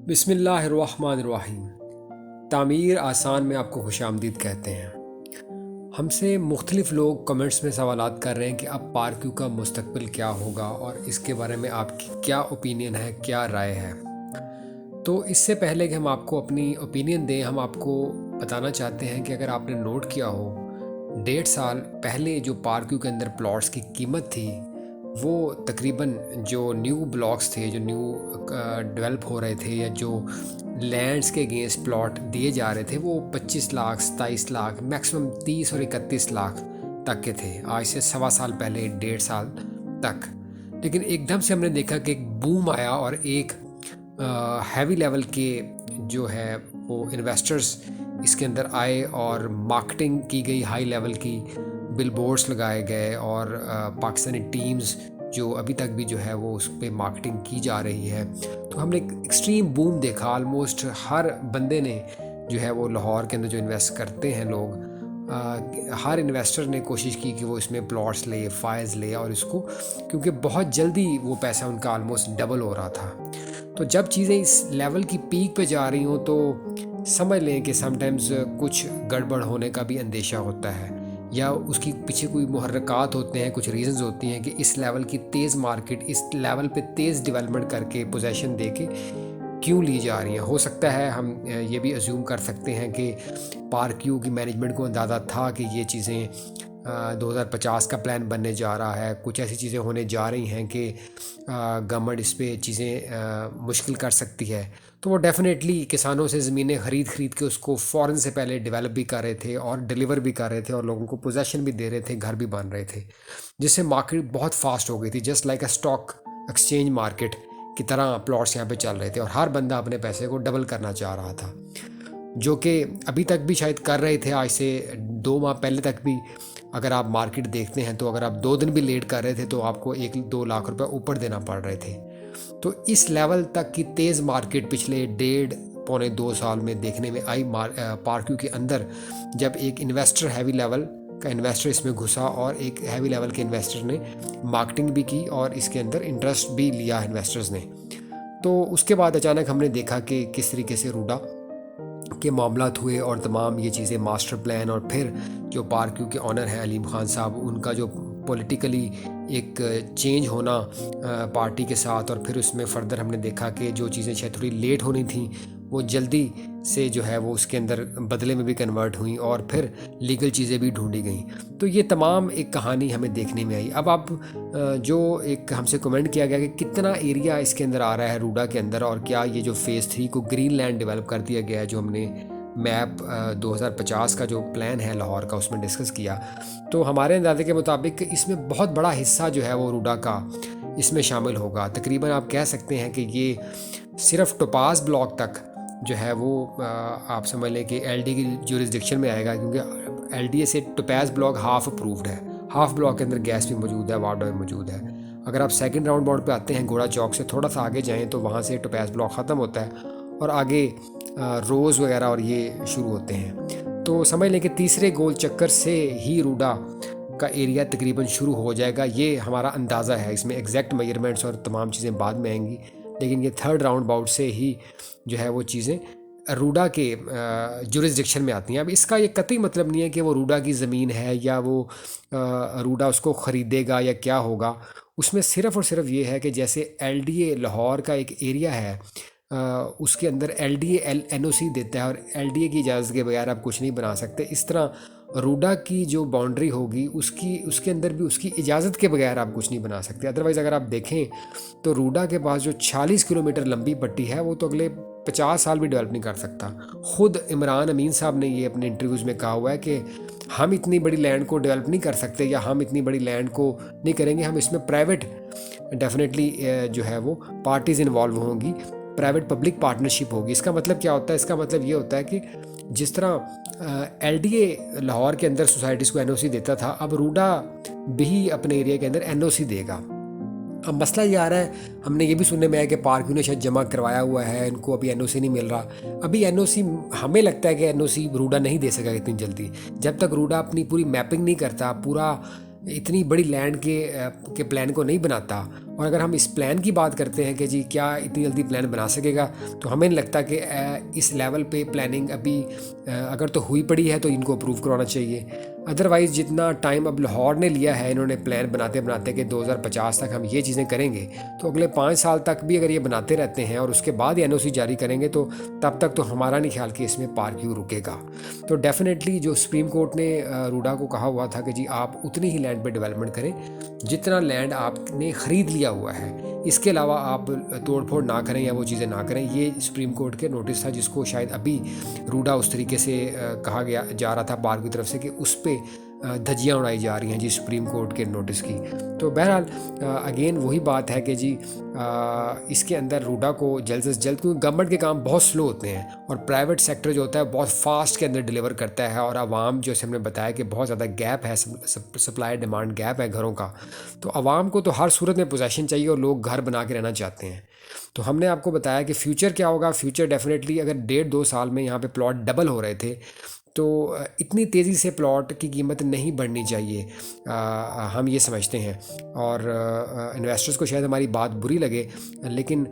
बिस्मिल्लाहिर्रहमानिर्रहीम। तामीर आसान में आपको खुशामदीद कहते हैं। हमसे मुख्तलिफ़ लोग कमेंट्स में सवालात कर रहे हैं कि अब पारक्यू का मुस्तकबिल क्या होगा और इसके बारे में आपकी क्या ओपिनियन है, क्या राय है। तो इससे पहले कि हम आपको अपनी ओपिनियन दें, हम आपको बताना चाहते हैं कि अगर आपने नोट किया हो, 1.5 साल पहले जो पारक्यू के अंदर प्लॉट्स की कीमत थी वो तकरीबन जो न्यू ब्लॉक्स थे, जो न्यू डेवलप हो रहे थे या जो लैंड्स के अगेंस्ट प्लॉट दिए जा रहे थे, वो 25 लाख, 27 लाख, मैक्सिमम 30 और 31 लाख तक के थे। आज से 1.25 साल पहले, 1.5 साल तक। लेकिन एकदम से हमने देखा कि एक बूम आया और एक हैवी लेवल के जो है वो इन्वेस्टर्स इसके अंदर आए और मार्केटिंग की गई, हाई लेवल की बिलबोर्ड्स लगाए गए और पाकिस्तानी टीम्स जो अभी तक भी जो है वो उस पर मार्केटिंग की जा रही है। तो हमने एक एक्सट्रीम बूम देखा। ऑलमोस्ट हर बंदे ने जो है वो लाहौर के अंदर जो इन्वेस्ट करते हैं लोग, हर इन्वेस्टर ने कोशिश की कि वो इसमें प्लॉट्स ले, फाइल्स ले और इसको, क्योंकि बहुत जल्दी वो पैसा उनका ऑलमोस्ट डबल हो रहा था। तो जब चीज़ें इस लेवल की पीक पे जा रही हों तो समझ लें कि समटाइम्स कुछ गड़बड़ होने का भी अंदेशा होता है, या उसकी पीछे कोई मुहर्रकात होते हैं, कुछ रीजंस होती हैं कि इस लेवल की तेज़ मार्केट, इस लेवल पे तेज़ डेवलपमेंट करके पोजीशन दे के क्यों ली जा रही हैं। हो सकता है हम ये भी अज्यूम कर सकते हैं कि पारक्यू की मैनेजमेंट को अंदाज़ा था कि ये चीज़ें 2050 का प्लान बनने जा रहा है, कुछ ऐसी चीज़ें होने जा रही हैं कि गवर्नमेंट इस पे चीज़ें मुश्किल कर सकती है। तो वो डेफिनेटली किसानों से ज़मीनें ख़रीद के उसको फ़ौरन से पहले डेवलप भी कर रहे थे और डिलीवर भी कर रहे थे और लोगों को पोजेसन भी दे रहे थे, घर भी बन रहे थे, जिससे मार्केट बहुत फास्ट हो गई थी। Just like a stock exchange market की तरह प्लॉट्स यहाँ पे चल रहे थे और हर बंदा अपने पैसे को डबल करना चाह रहा था, जो कि अभी तक भी शायद कर रहे थे। आज से 2 माह पहले तक भी अगर आप मार्केट देखते हैं तो अगर आप 2 दिन भी लेट कर रहे थे तो आपको 1-2 लाख रुपए ऊपर देना पड़ रहे थे। तो इस लेवल तक की तेज़ मार्केट पिछले 1.5-2 साल में देखने में आई पारक्यू के अंदर, जब एक इन्वेस्टर, हैवी लेवल का इन्वेस्टर इसमें घुसा और एक हैवी लेवल के इन्वेस्टर ने मार्केटिंग भी की और इसके अंदर इंटरेस्ट भी लिया इन्वेस्टर्स ने। तो उसके बाद अचानक हमने देखा कि किस तरीके से रूडा के मामलात हुए और तमाम ये चीज़ें, मास्टर प्लान, और फिर जो पारक्यू के ऑनर हैं अलीम खान साहब, उनका जो पॉलिटिकली एक चेंज होना पार्टी के साथ, और फिर उसमें फर्दर हमने देखा कि जो चीज़ें शायद थोड़ी लेट होनी थी वो जल्दी से जो है वो उसके अंदर बदले में भी कन्वर्ट हुई और फिर लीगल चीज़ें भी ढूंढी गई। तो ये तमाम एक कहानी हमें देखने में आई। अब आप जो एक हमसे कमेंट किया गया कि कितना एरिया इसके अंदर आ रहा है रूडा के अंदर, और क्या ये जो फेज़ 3 को ग्रीन लैंड डेवलप कर दिया गया है, जो हमने मैप 2050 का जो प्लान है लाहौर का उसमें डिस्कस किया, तो हमारे अंदाजे के मुताबिक इसमें बहुत बड़ा हिस्सा जो है वो रूडा का इसमें शामिल होगा। तकरीबन आप कह सकते हैं कि ये सिर्फ टोपाज ब्लॉक तक जो है वो आप समझ लें कि एलडी की जुरिस्डिक्शन में आएगा, क्योंकि एलडीए से टोपाज ब्लॉक हाफ अप्रूव्ड है। हाफ ब्लॉक के अंदर गैस भी मौजूद है, वाटर भी मौजूद है। अगर आप सेकंड राउंड बाउंड पे आते हैं, घोड़ा चौक से थोड़ा सा आगे जाएं तो वहाँ से टोपाज ब्लॉक ख़त्म होता है और आगे रोज़ वगैरह और ये शुरू होते हैं। तो समझ लें कि तीसरे गोल चक्कर से ही रूडा का एरिया तकरीबन शुरू हो जाएगा। ये हमारा अंदाज़ा है, इसमें एग्जैक्ट मेजरमेंट्स और तमाम चीज़ें बाद में आएंगी, लेकिन ये थर्ड राउंड बाउट से ही जो है वो चीज़ें रूडा के जुरिस्डिक्शन में आती हैं। अब इसका ये कतई मतलब नहीं है कि वो रूडा की ज़मीन है या वो रूडा उसको ख़रीदेगा या क्या होगा। उसमें सिर्फ़ और सिर्फ ये है कि जैसे एलडीए लाहौर का एक एरिया है, उसके अंदर एलडीए एनओसी देता है और एलडीए की इजाज़त के बगैर आप कुछ नहीं बना सकते। इस तरह रूडा की जो बाउंड्री होगी उसके अंदर भी उसकी इजाज़त के बगैर आप कुछ नहीं बना सकते। अदरवाइज़ अगर आप देखें तो रूडा के पास जो 40 किलोमीटर लंबी पट्टी है वो तो अगले 50 साल भी डेवलप नहीं कर सकता। ख़ुद इमरान अमीन साहब ने ये अपने इंटरव्यूज़ में कहा हुआ है कि हम इतनी बड़ी लैंड को डेवलप नहीं कर सकते या हम इतनी बड़ी लैंड को नहीं करेंगे, हम इसमें प्राइवेट डेफिनेटली जो है वो पार्टीज़ इन्वॉल्व होंगी, प्राइवेट पब्लिक पार्टनरशिप होगी। इसका मतलब क्या होता है? इसका मतलब ये होता है कि जिस तरह एलडीए लाहौर के अंदर सोसाइटीज़ को एनओसी देता था, अब रूडा भी अपने एरिया के अंदर एनओसी देगा। अब मसला ये आ रहा है, हमने ये भी सुनने में आया कि पार्क ने शायद जमा करवाया हुआ है, इनको अभी एनओसी नहीं मिल रहा। अभी एनओसी, हमें लगता है कि एनओसी रूडा नहीं दे सकेगा इतनी जल्दी, जब तक रूडा अपनी पूरी मैपिंग नहीं करता, पूरा इतनी बड़ी लैंड के प्लान को नहीं बनाता। और अगर हम इस प्लान की बात करते हैं कि जी क्या इतनी जल्दी प्लान बना सकेगा, तो हमें नहीं लगता कि इस लेवल पे प्लानिंग अभी अगर तो हुई पड़ी है तो इनको अप्रूव करवाना चाहिए। अदरवाइज़ जितना टाइम अब लाहौर ने लिया है इन्होंने प्लान बनाते बनाते कि 2050 तक हम ये चीज़ें करेंगे, तो अगले 5 साल तक भी अगर ये बनाते रहते हैं और उसके बाद एनओसी जारी करेंगे तो तब तक तो हमारा नहीं ख्याल कि इसमें पार्क रुकेगा। तो डेफिनेटली जो सुप्रीम कोर्ट ने रूडा को कहा हुआ था कि जी आप उतनी ही लैंड पे डेवलपमेंट करें जितना लैंड आपने ख़रीद लिया हुआ है, इसके अलावा आप तोड़ फोड़ ना करें या वो चीज़ें ना करें। ये सुप्रीम कोर्ट के नोटिस था जिसको शायद अभी रूडा उस तरीके से कहा गया जा रहा था पार्क की तरफ से कि उस पर धज्जियाँ उड़ाई जा रही हैं जी सुप्रीम कोर्ट के नोटिस की। तो बहरहाल अगेन वही बात है कि जी इसके अंदर रूडा को जल्द से जल्द, क्योंकि गवर्नमेंट के काम बहुत स्लो होते हैं और प्राइवेट सेक्टर जो होता है बहुत फास्ट के अंदर डिलीवर करता है, और आवाम जैसे हमने बताया कि बहुत ज़्यादा गैप है, सप्लाई डिमांड गैप है घरों का, तो आवाम को तो हर सूरत में पोजेशन चाहिए और लोग घर बना के रहना चाहते हैं। तो हमने आपको बताया कि फ्यूचर क्या होगा। फ्यूचर डेफिनेटली अगर 1.5-2 साल में यहाँ पे प्लॉट डबल हो रहे थे तो इतनी तेज़ी से प्लॉट की कीमत नहीं बढ़नी चाहिए, हम ये समझते हैं। और इन्वेस्टर्स को शायद हमारी बात बुरी लगे, लेकिन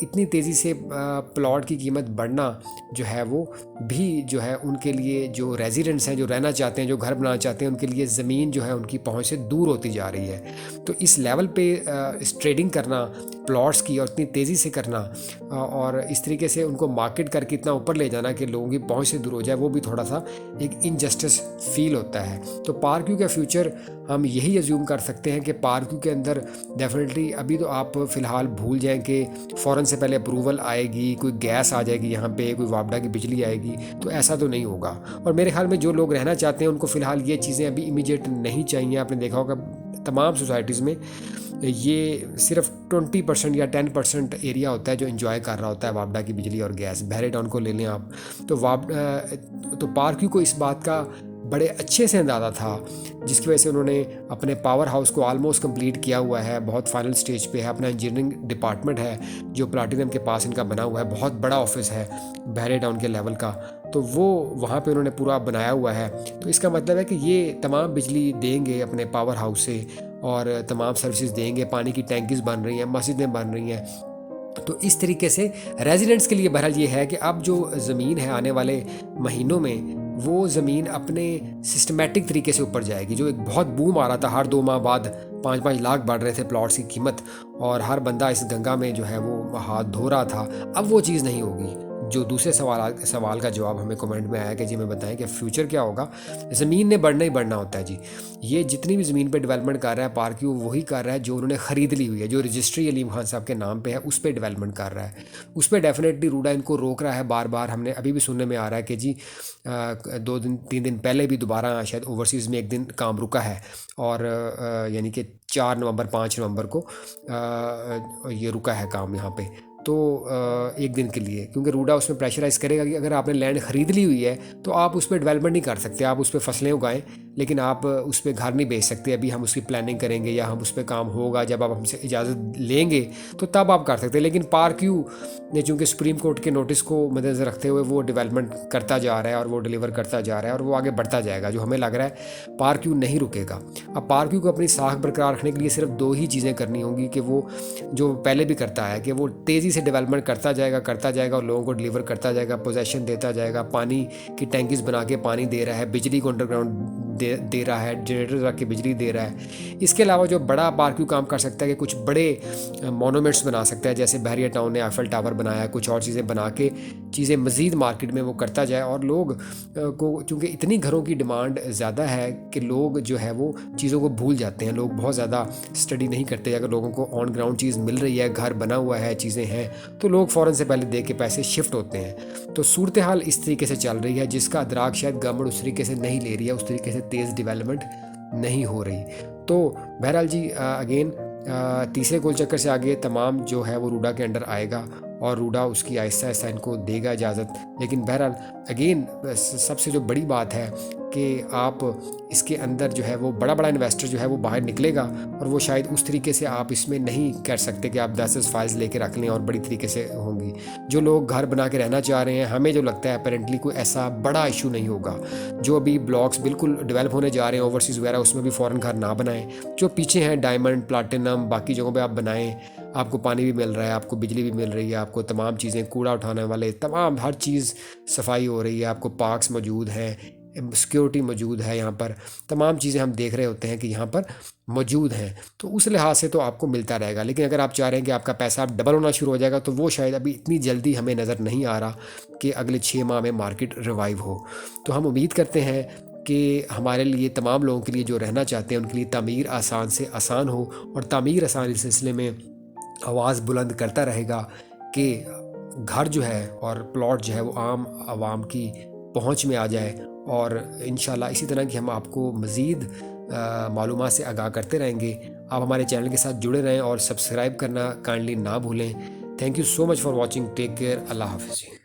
इतनी तेज़ी से प्लॉट की कीमत बढ़ना जो है वो भी जो है उनके लिए, जो रेजिडेंट्स हैं, जो रहना चाहते हैं, जो घर बनाना चाहते हैं, उनके लिए ज़मीन जो है उनकी पहुंच से दूर होती जा रही है। तो इस लेवल पे इस ट्रेडिंग करना प्लॉट्स की और इतनी तेज़ी से करना और इस तरीके से उनको मार्केट करके इतना ऊपर ले जाना कि लोगों की पहुंच से दूर हो जाए, वो भी थोड़ा सा एक इनजस्टिस फील होता है। तो पार्क व्यू का फ्यूचर हम यही अज्यूम कर सकते हैं कि पार्क व्यू के अंदर डेफिनेटली अभी तो आप फ़िलहाल भूल जाएं कि फ़ौरन से पहले अप्रूवल आएगी, कोई गैस आ जाएगी यहाँ पे, कोई वापडा की बिजली आएगी, तो ऐसा तो नहीं होगा। और मेरे ख्याल में जो लोग रहना चाहते हैं उनको फ़िलहाल ये चीज़ें अभी इमीडिएट नहीं चाहिए। आपने देखा होगा तमाम सोसाइटीज़ में ये सिर्फ 20% या 10% एरिया होता है जो एंजॉय कर रहा होता है वापडा की बिजली और गैस। बहरे टाउन को ले लें आप, तो पार्क व्यू को इस बात का बड़े अच्छे से अंदाज़ा था, जिसकी वजह से उन्होंने अपने पावर हाउस को ऑलमोस्ट कंप्लीट किया हुआ है, बहुत फाइनल स्टेज पे है। अपना इंजीनियरिंग डिपार्टमेंट है जो प्लाटिनम के पास इनका बना हुआ है, बहुत बड़ा ऑफिस है बहरे टाउन के लेवल का, तो वो वहाँ पे उन्होंने पूरा बनाया हुआ है। तो इसका मतलब है कि ये तमाम बिजली देंगे अपने पावर हाउस से और तमाम सर्विसेज देंगे, पानी की टैंकीज बन रही हैं, मस्जिदें बन रही हैं। तो इस तरीके से रेजिडेंट्स के लिए बहरहाल ये है कि अब जो ज़मीन है आने वाले महीनों में वो ज़मीन अपने सिस्टमेटिक तरीके से ऊपर जाएगी। जो एक बहुत बूम आ रहा था, हर 2 माह बाद 5-5 लाख बढ़ रहे थे प्लॉट्स की कीमत और हर बंदा इस गंगा में जो है वो हाथ धो रहा था, अब वो चीज़ नहीं होगी। जो दूसरे सवाल का जवाब हमें कमेंट में आया कि जी हमें बताएं कि फ्यूचर क्या होगा। ज़मीन ने बढ़ना ही बढ़ना होता है जी। ये जितनी भी ज़मीन पे डेवलपमेंट कर रहा है पार्क व्यू, वही कर रहा है जो उन्होंने ख़रीद ली हुई है, जो रजिस्ट्री अलीम खान साहब के नाम पे है, उस पर डेवलपमेंट कर रहा है। उस पर डेफिनेटली रूडा इनको रोक रहा है बार बार। हमने अभी भी सुनने में आ रहा है कि जी 2-3 दिन पहले भी दोबारा शायद ओवरसीज़ में एक दिन काम रुका है, और यानी कि 4 नवंबर 5 नवंबर को ये रुका है काम यहाँ पे, तो एक दिन के लिए, क्योंकि रूडा उसमें प्रेशराइज़ करेगा कि अगर आपने लैंड ख़रीद ली हुई है तो आप उस पर डेवलपमेंट नहीं कर सकते। आप उस पर फसलें उगाएं लेकिन आप उस पर घर नहीं बेच सकते। अभी हम उसकी प्लानिंग करेंगे या हम उस पर काम होगा, जब आप हमसे इजाज़त लेंगे तो तब आप कर सकते हैं। लेकिन पार्क व्यू ने चूँकि सुप्रीम कोर्ट के नोटिस को मद्देनज़र रखते हुए वो डेवलपमेंट करता जा रहा है और वो डिलीवर करता जा रहा है और वो आगे बढ़ता जाएगा, जो हमें लग रहा है पार्क व्यू नहीं रुकेगा। अब पार्क व्यू को अपनी साख बरकरार रखने के लिए सिर्फ 2 ही चीज़ें करनी होंगी कि वो जो पहले भी करता है कि वो तेज़ी से डेवलपमेंट करता जाएगा और लोगों को डिलीवर करता जाएगा, पोजेशन देता जाएगा, पानी की टैंकीज बना के पानी दे रहा है, बिजली को अंडरग्राउंड दे रहा है, जनरेटर रख के बिजली दे रहा है। इसके अलावा जो बड़ा पार्क व्यू काम कर सकता है कि कुछ बड़े मोनूमेंट्स बना सकता है, जैसे बहरिया टाउन ने आईफल टावर बनाया, कुछ और चीज़ें बना के चीज़ें मज़ीद मार्केट में वो करता जाए। और लोग को चूँकि इतनी घरों की डिमांड ज़्यादा है कि लोग जो है वो चीज़ों को भूल जाते हैं, लोग बहुत ज़्यादा स्टडी नहीं करते। अगर लोगों को ऑन ग्राउंड चीज़ मिल रही है, घर बना हुआ है, चीज़ें हैं, तो लोग फ़ौरन से पहले दे के पैसे शिफ्ट होते हैं। तो सूरत हाल इस तरीके से चल रही है, जिसका अदराक शायद गवर्नमेंट उस तरीके से नहीं ले रही है, उस तरीके से तेज़ डेवलपमेंट नहीं हो रही। तो बहरहाल जी अगेन तीसरे गोल चक्कर से आगे तमाम जो है वो रूडा के अंडर आएगा और रूडा उसकी आहिस्ता आहिस्ता इनको देगा इजाज़त। लेकिन बहरहाल अगेन सबसे जो बड़ी बात है कि आप इसके अंदर जो है वो बड़ा इन्वेस्टर जो है वो बाहर निकलेगा, और वो शायद उस तरीके से आप इसमें नहीं कर सकते कि आप 10 फाइल्स लेके रख लें और बड़ी तरीके से होंगी। जो लोग घर बना के रहना चाह रहे हैं, हमें जो लगता है अपेरेंटली कोई ऐसा बड़ा इशू नहीं होगा। जो अभी ब्लॉक्स बिल्कुल डेवलप होने जा रहे हैं ओवरसीज़ वगैरह, उसमें भी फ़ौरन घर ना बनाएं। जो पीछे हैं डायमंड, प्लाटिनम, बाकी जगहों पे आप बनाएं। आपको पानी भी मिल रहा है, आपको बिजली भी मिल रही है, आपको तमाम चीज़ें, कूड़ा उठाने वाले तमाम हर चीज़ सफाई हो रही है, आपको पार्क्स मौजूद हैं, सिक्योरिटी मौजूद है, यहाँ पर तमाम चीज़ें हम देख रहे होते हैं कि यहाँ पर मौजूद हैं। तो उस लिहाज से तो आपको मिलता रहेगा। लेकिन अगर आप चाह रहे हैं कि आपका पैसा डबल होना शुरू हो जाएगा, तो वो शायद अभी इतनी जल्दी हमें नज़र नहीं आ रहा कि अगले 6 माह में मार्केट रिवाइव हो। तो हम उम्मीद करते हैं कि हमारे लिए, तमाम लोगों के लिए जो रहना चाहते हैं, उनके लिए तामीर आसान से आसान हो, और तामीर आसान इस सिलसिले में आवाज़ बुलंद करता रहेगा कि घर जो है और प्लॉट जो है वो आम आवाम की पहुंच में आ जाए। और इंशाल्लाह इसी तरह की हम आपको मज़ीद मालूमात से आगाह करते रहेंगे। आप हमारे चैनल के साथ जुड़े रहें और सब्सक्राइब करना काइंडली ना भूलें। Thank you so much for watching. Take care. अल्लाह हाफ़िज़।